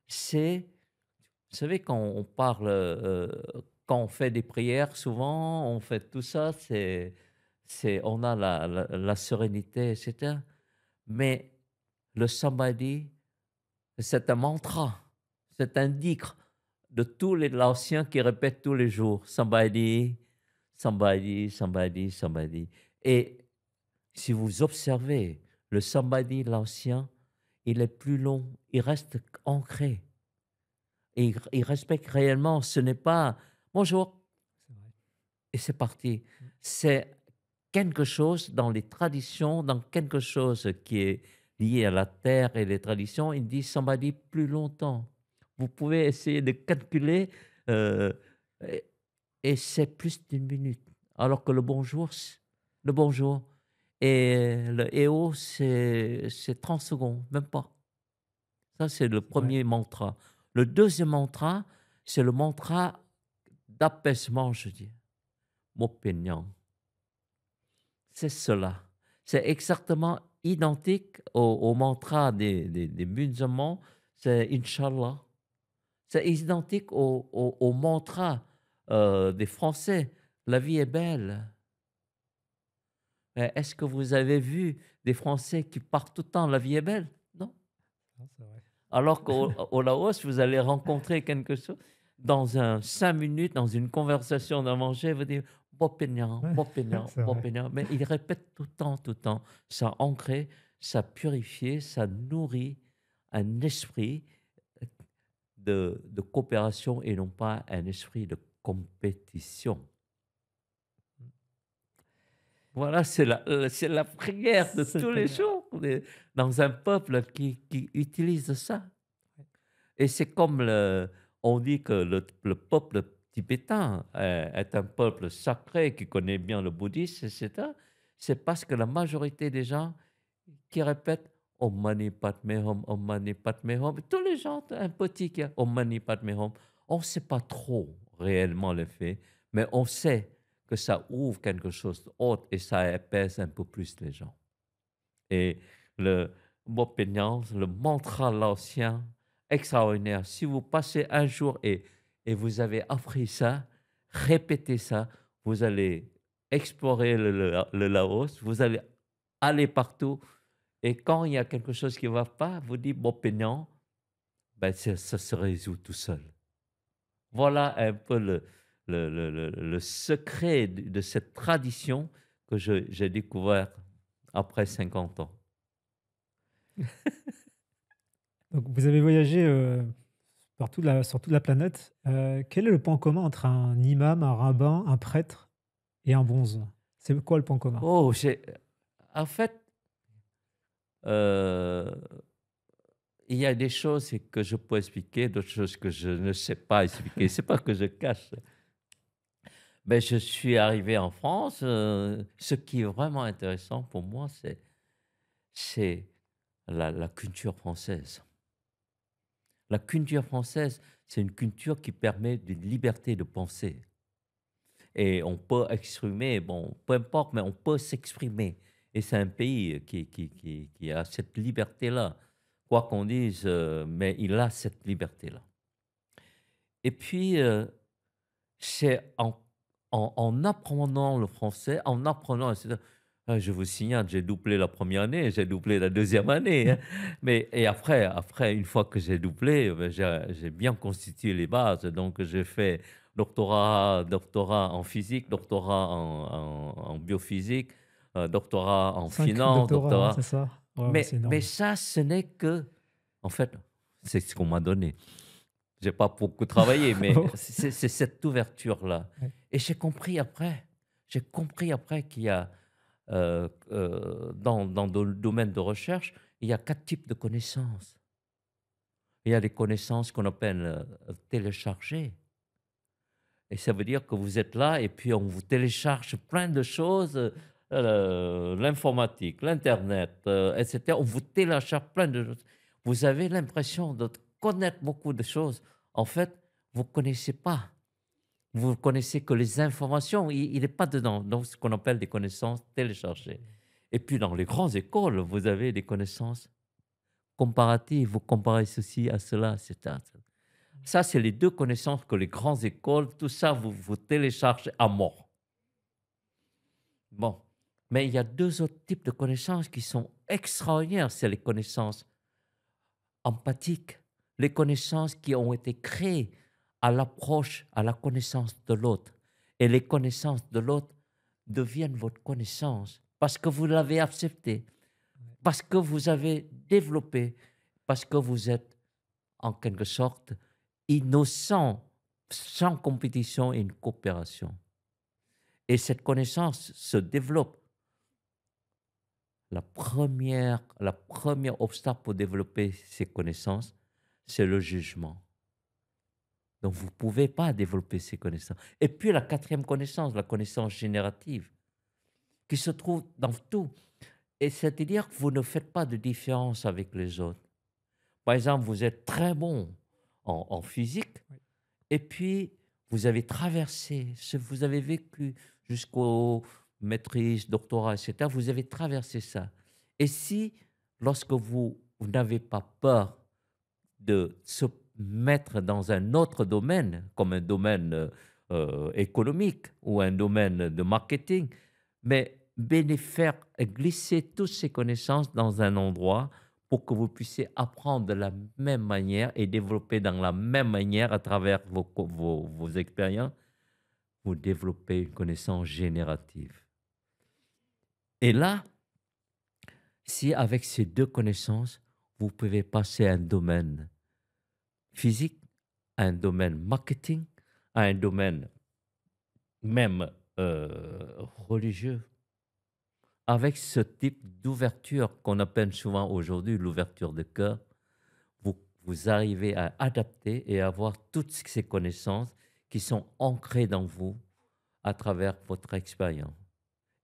c'est, vous savez, quand on parle, quand on fait des prières, souvent, on fait tout ça, on a la sérénité, etc. Mais le samadhi, c'est un mantra, c'est un dhikr de tous les Laotiens qui répètent tous les jours samadhi, samadhi, samadhi, samadhi. Et si vous observez le samadhi laotien, il est plus long, il reste ancré. Et il respecte réellement, ce n'est pas bonjour C'est vrai. et c'est parti. Mmh. C'est quelque chose dans les traditions, dans quelque chose qui est lié à la terre et les traditions. Il dit samadhi plus longtemps. Vous pouvez essayer de calculer euh, et, et c'est plus d'une minute. Alors que le bonjour, le bonjour, Et le EO, c'est 30 secondes, même pas. Ça, c'est le Ouais, premier mantra. Le deuxième mantra, c'est le mantra d'apaisement, je dis. Mopénian. C'est cela. C'est exactement identique au mantra des musulmans, c'est Inch'Allah. C'est identique au mantra des Français, la vie est belle. Est-ce que vous avez vu des Français qui partent tout le temps, la vie est belle? Non. non, c'est vrai. Alors qu'au Laos, vous allez rencontrer quelque chose dans 5 minutes, dans une conversation d'un manger, vous dites Ouais, c'est bon vrai. peignant. Mais il répète tout le temps. Ça ancré, ça purifié, ça nourrit un esprit de coopération et non pas un esprit de compétition. Voilà, c'est la prière de tous les C'était jours dans un peuple qui utilise ça. Et c'est comme on dit que le peuple tibétain est un peuple sacré qui connaît bien le bouddhisme, etc. C'est parce que la majorité des gens qui répètent Om Mani Padme Hum, Om Mani Padme Hum, tous les gens, un petit qui a Om Mani Padme Hum, on ne sait pas trop réellement le fait, mais on sait que ça ouvre quelque chose d'autre et ça apaise un peu plus les gens. Et le mot peignant, le mantra laotien, extraordinaire. Si vous passez un jour et vous avez appris ça, répétez ça, vous allez explorer le Laos, vous allez aller partout. Et quand il y a quelque chose qui ne va pas, vous dites bon peignant, ben ça se résout tout seul. Voilà un peu le secret de cette tradition que j'ai découvert après 50 ans. donc vous avez voyagé, sur toute la planète. Quel est le point commun entre un imam, un rabbin, un prêtre et un bonze? C'est quoi le point commun? Oh, en fait, euh, il y a des choses que je peux expliquer, d'autres choses que je ne sais pas expliquer. C'est pas que je cache. Mais je suis arrivé en France. Ce qui est vraiment intéressant pour moi, c'est la culture française. La culture française, c'est une culture qui permet une liberté de penser. Et on peut exprimer, bon, peu importe, mais on peut s'exprimer. Et c'est un pays qui a cette liberté-là. Quoi qu'on dise, mais il a cette liberté-là. Et puis, c'est en apprenant le français, en apprenant, etc. Je vous signale, j'ai doublé la première année, j'ai doublé la deuxième année, hein. Mais, et après, une fois que j'ai doublé, ben, j'ai bien constitué les bases. Donc, j'ai fait doctorat en physique, doctorat en biophysique, doctorat en 5 finance, doctorats, hein, c'est doctorat. ça? Waouh, c'est Mais énorme. ça, ce n'est que, en fait, c'est ce qu'on m'a donné. J'ai pas beaucoup travaillé, mais Oh, c'est cette ouverture-là. ouais. Et j'ai compris après qu'il y a, dans le domaine de recherche, il y a 4 types de connaissances. Il y a les connaissances qu'on appelle téléchargées. Et ça veut dire que vous êtes là et puis on vous télécharge plein de choses, l'informatique, l'Internet, etc. On vous télécharge plein de choses. Vous avez l'impression de connaître beaucoup de choses. En fait, vous ne connaissez pas. Vous connaissez que les informations. Il n'est pas dedans. Donc, ce qu'on appelle des connaissances téléchargées. Et puis, dans les grandes écoles, vous avez des connaissances comparatives. Vous comparez ceci à cela, etc. Ça, c'est les 2 connaissances que les grandes écoles, tout ça, vous téléchargez à mort. Bon, mais il y a 2 autres types de connaissances qui sont extraordinaires. C'est les connaissances empathiques, les connaissances qui ont été créées à l'approche, à la connaissance de l'autre. Et les connaissances de l'autre deviennent votre connaissance parce que vous l'avez accepté, parce que vous avez développé, parce que vous êtes en quelque sorte innocent, sans compétition et une coopération. Et cette connaissance se développe. La première obstacle pour développer ces connaissances, c'est le jugement. Donc, vous ne pouvez pas développer ces connaissances. Et puis, la quatrième connaissance, la connaissance générative. qui se trouve dans tout. Et c'est-à-dire que vous ne faites pas de différence avec les autres. Par exemple, vous êtes très bon en physique, Oui. et puis vous avez traversé, vous avez vécu jusqu'aux maîtrises, doctorats, etc. Vous avez traversé ça. Et si, lorsque vous n'avez pas peur de se mettre dans un autre domaine, comme un domaine économique ou un domaine de marketing, mais faire glisser toutes ces connaissances dans un endroit pour que vous puissiez apprendre de la même manière et développer dans la même manière à travers vos expériences, vous développez une connaissance générative. Et là, si avec ces deux connaissances, vous pouvez passer à un domaine physique, à un domaine marketing, à un domaine même religieux, avec ce type d'ouverture qu'on appelle souvent aujourd'hui l'ouverture de cœur, vous arrivez à adapter et avoir toutes ces connaissances qui sont ancrées dans vous à travers votre expérience.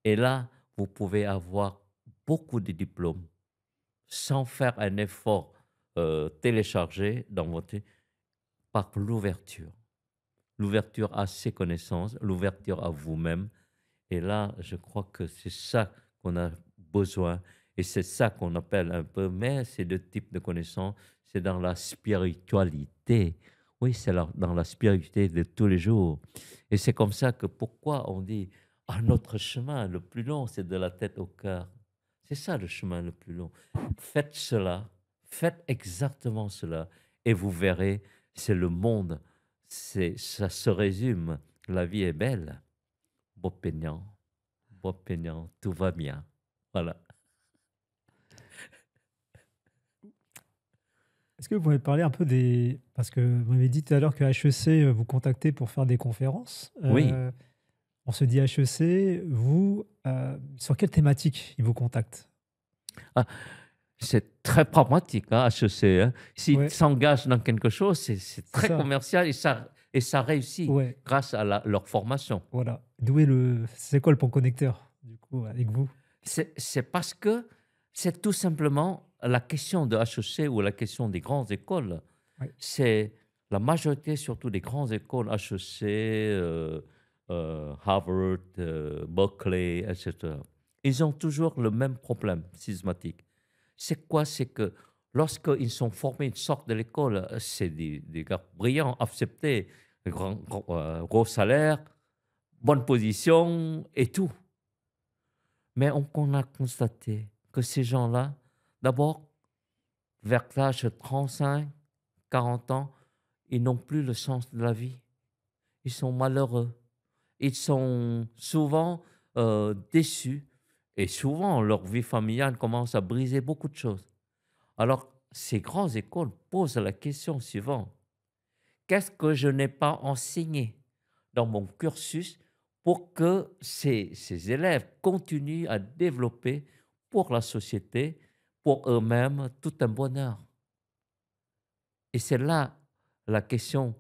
Et là, vous pouvez avoir beaucoup de diplômes sans faire un effort téléchargé dans votre par l'ouverture. L'ouverture à ses connaissances, l'ouverture à vous-même. Et là, je crois que c'est ça qu'on a besoin. Et c'est ça qu'on appelle un peu, mais c'est deux types de connaissances. C'est dans la spiritualité. Oui, c'est dans la spiritualité de tous les jours. Et c'est comme ça que pourquoi on dit, ah, notre chemin le plus long, c'est de la tête au cœur. C'est ça le chemin le plus long. Faites cela, faites exactement cela, et vous verrez, c'est le monde. Ça se résume. La vie est belle. Bon peignant, tout va bien. Voilà. Est-ce que vous pouvez parler un peu des parce que vous m'avez dit tout à l'heure que HEC, vous contactez pour faire des conférences. Oui, On se dit HEC, vous, sur quelle thématique ils vous contactent? ah, c'est très pragmatique, hein, HEC, hein. S'ils Ouais, s'engagent dans quelque chose, c'est c'est très ça. commercial et ça réussit Ouais, grâce à leur formation. voilà. D'où est le c'est quoi le pont connecteur, du coup, avec vous? C'est parce que c'est tout simplement la question de HEC ou la question des grandes écoles. Ouais, C'est la majorité, surtout des grandes écoles, HEC, Harvard, Berkeley, etc. Ils ont toujours le même problème systématique. C'est quoi? C'est que lorsqu'ils sont formés une sorte de l'école, c'est des gars brillants, acceptés, gros salaire, bonne position et tout. Mais on a constaté que ces gens-là, d'abord, vers l'âge de 35, 40 ans, ils n'ont plus le sens de la vie. Ils sont malheureux. Ils sont souvent déçus. Et souvent, leur vie familiale commence à briser beaucoup de choses. Alors, ces grandes écoles posent la question suivante. Qu'est-ce que je n'ai pas enseigné dans mon cursus pour que ces élèves continuent à développer pour la société, pour eux-mêmes, tout un bonheur? Et c'est là la question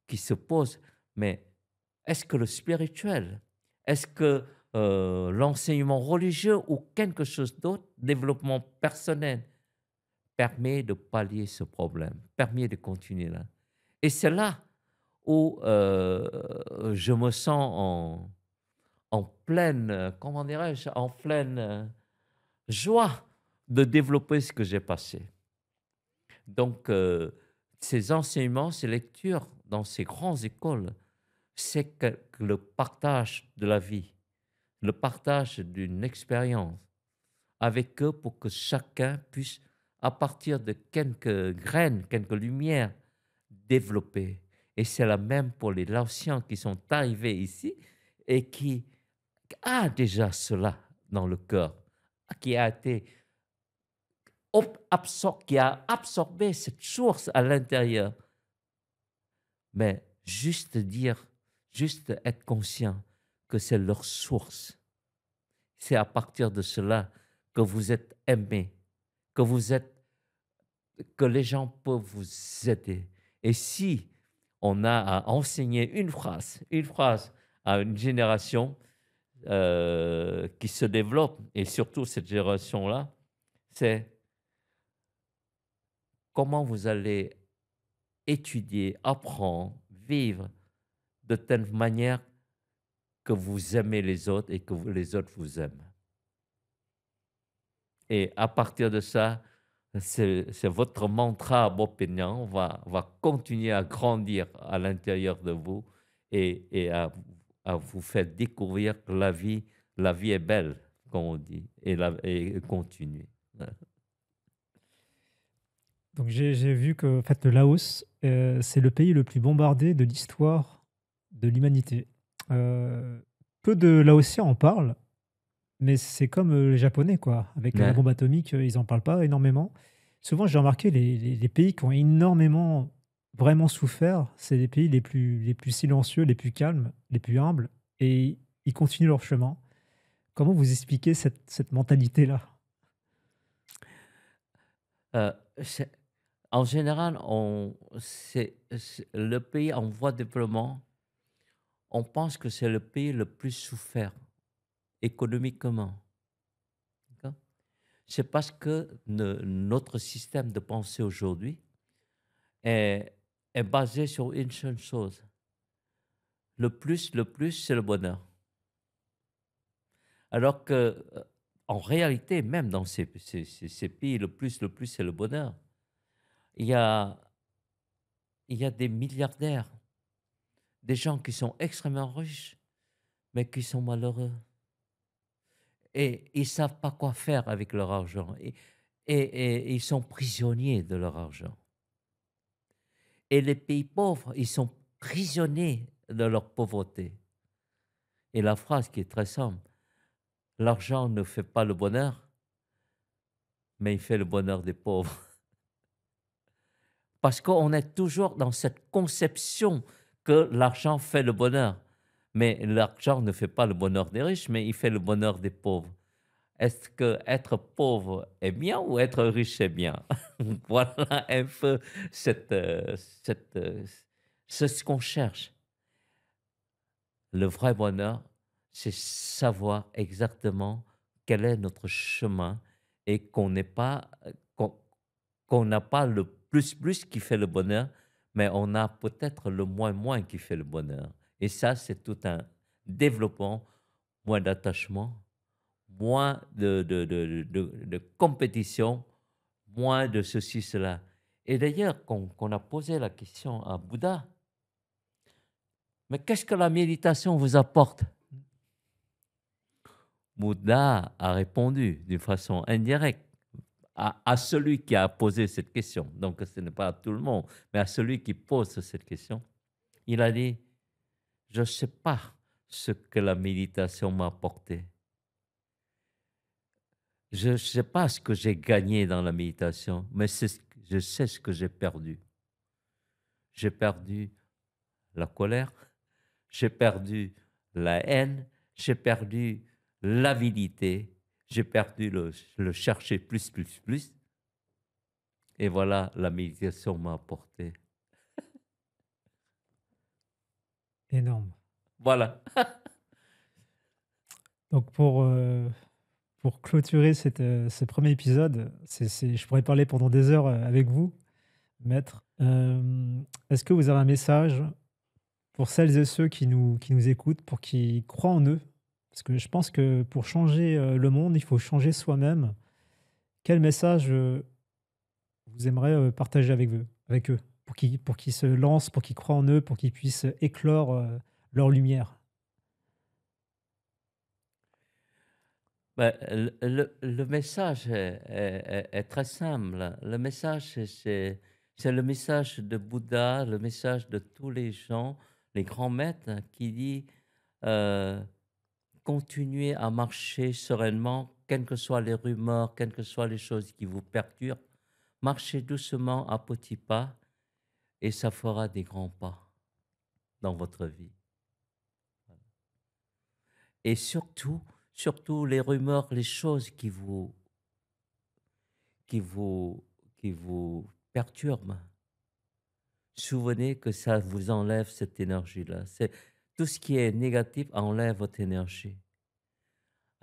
qui se pose. Mais est-ce que le spirituel, est-ce que l'enseignement religieux ou quelque chose d'autre, développement personnel, permet de pallier ce problème, permet de continuer là? Et c'est là où je me sens en pleine, comment dirais-je, en pleine joie de développer ce que j'ai passé. Donc, ces enseignements, ces lectures dans ces grandes écoles, c'est que le partage de la vie, le partage d'une expérience avec eux pour que chacun puisse, à partir de quelques graines, quelques lumières, développer. Et c'est la même pour les Laotiens qui sont arrivés ici et qui a déjà cela dans le cœur, qui a été qui a absorbé cette source à l'intérieur. Mais juste dire, juste être conscient que c'est leur source. C'est à partir de cela que vous êtes aimé, que vous êtes, que les gens peuvent vous aider. Et si on a à enseigner une phrase à une génération, qui se développe, et surtout cette génération-là, c'est comment vous allez étudier, apprendre, vivre de telle manière que vous aimez les autres et que les autres vous aiment. Et à partir de ça, c'est votre mantra Bopignan va continuer à grandir à l'intérieur de vous et à vous faire découvrir que la vie est belle, comme on dit, et continue. Donc j'ai vu que en fait, le Laos, c'est le pays le plus bombardé de l'histoire de l'humanité. Peu de Laotiens en parlent, mais c'est comme, les Japonais, quoi. Avec la Ouais. bombe atomique, ils en parlent pas énormément. Souvent, j'ai remarqué les pays qui ont énormément, vraiment souffert, c'est les pays les plus silencieux, les plus calmes, les plus humbles et ils continuent leur chemin. Comment vous expliquez cette mentalité-là? Euh, c'est- En général, c'est le pays en voie de développement, on pense que c'est le pays le plus souffert économiquement. D'accord. C'est parce que notre système de pensée aujourd'hui est, est basé sur une seule chose. Le plus, c'est le bonheur. Alors que, en réalité, même dans ces pays, le plus, c'est le bonheur. Il y a, il y a des milliardaires, des gens qui sont extrêmement riches, mais qui sont malheureux. Et ils ne savent pas quoi faire avec leur argent. Et ils sont prisonniers de leur argent. Et les pays pauvres, ils sont prisonniers de leur pauvreté. Et la phrase qui est très simple, l'argent ne fait pas le bonheur, mais il fait le bonheur des pauvres. Parce qu'on est toujours dans cette conception que l'argent fait le bonheur. Mais l'argent ne fait pas le bonheur des riches, mais il fait le bonheur des pauvres. Est-ce que être pauvre est bien ou être riche est bien? Voilà un peu cette, c'est ce qu'on cherche. Le vrai bonheur, c'est savoir exactement quel est notre chemin et qu'on qu'on n'a pas le plus qui fait le bonheur, mais on a peut-être le moins qui fait le bonheur. Et ça, c'est tout un développement, moins d'attachement, moins de compétition, moins de ceci, cela. Et d'ailleurs, qu'on a posé la question à Bouddha, mais qu'est-ce que la méditation vous apporte? Bouddha a répondu d'une façon indirecte à celui qui a posé cette question. Donc, ce n'est pas à tout le monde, mais à celui qui pose cette question. Il a dit, je ne sais pas ce que la méditation m'a apporté. Je ne sais pas ce que j'ai gagné dans la méditation, mais je sais ce que j'ai perdu. J'ai perdu la colère, j'ai perdu la haine, j'ai perdu l'avidité, j'ai perdu le chercher plus. Et voilà, la méditation m'a apporté. Énorme. Voilà. Donc pour clôturer ce premier épisode, je pourrais parler pendant des heures, avec vous, maître. Est-ce que vous avez un message pour celles et ceux qui nous écoutent, pour qu'ils croient en eux? Parce que je pense que pour changer, le monde, il faut changer soi-même. Quel message, vous aimeriez, partager avec eux? Pour qu'ils se lancent, pour qu'ils croient en eux, pour qu'ils puissent éclore, leur lumière? Ben, le message est très simple. Le message, c'est le message de Bouddha, le message de tous les gens, les grands maîtres, qui dit euh, continuez à marcher sereinement, quelles que soient les rumeurs, quelles que soient les choses qui vous perturbent. Marchez doucement à petits pas et ça fera des grands pas dans votre vie. Et surtout les rumeurs, les choses qui vous, qui vous perturbent. Souvenez que ça vous enlève cette énergie-là. C'est tout ce qui est négatif enlève votre énergie.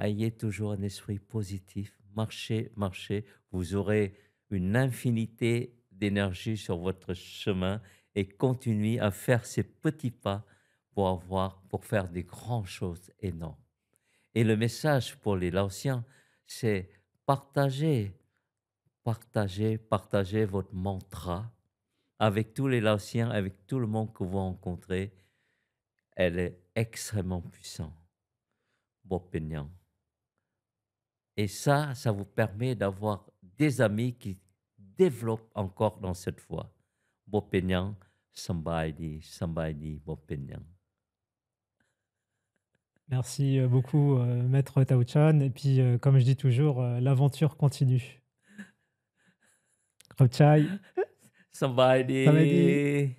ayez toujours un esprit positif, marchez, marchez, vous aurez une infinité d'énergie sur votre chemin et continuez à faire ces petits pas pour faire des grandes choses énormes. Et le message pour les Laotiens, c'est partagez, partagez, partagez votre mantra avec tous les Laotiens, avec tout le monde que vous rencontrez. Elle est extrêmement puissante. Bopenyang. Et ça vous permet d'avoir des amis qui développent encore dans cette voie. Bopenyang, Sambaidi, Sambaidi, Bopenyang. Merci, beaucoup, maître Tao Chan et puis, comme je dis toujours, l'aventure continue. Krap Chai, Sawadee. Sambaidi.